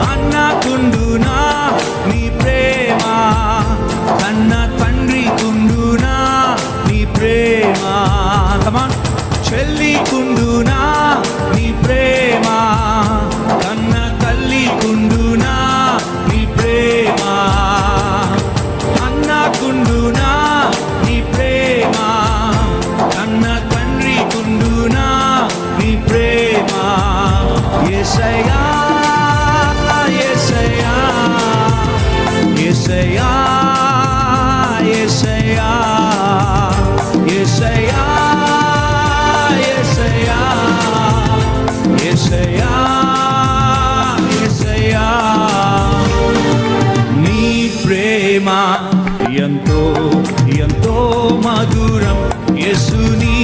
అన్నకుండునా నీ ప్రేమ, కన్న తండ్రి కుండునా నీ ప్రేమ, చెల్లి కుండునా నీ ప్రేమ, కన్న తల్లి కుండునా నీ ప్రేమ, అన్నకుండునా నీ ప్రేమ, కన్న తండ్రి కుండునా నీ ప్రేమ. యేసయ్యా యేసయ్యా యేసయ్యా యేసయ్యా యేసయ్యా యేసయ్యా యేసయ్యా యేసయ్యా. నీ ప్రేమ ఎంతో ఎంతో మధురం, యేసు నీ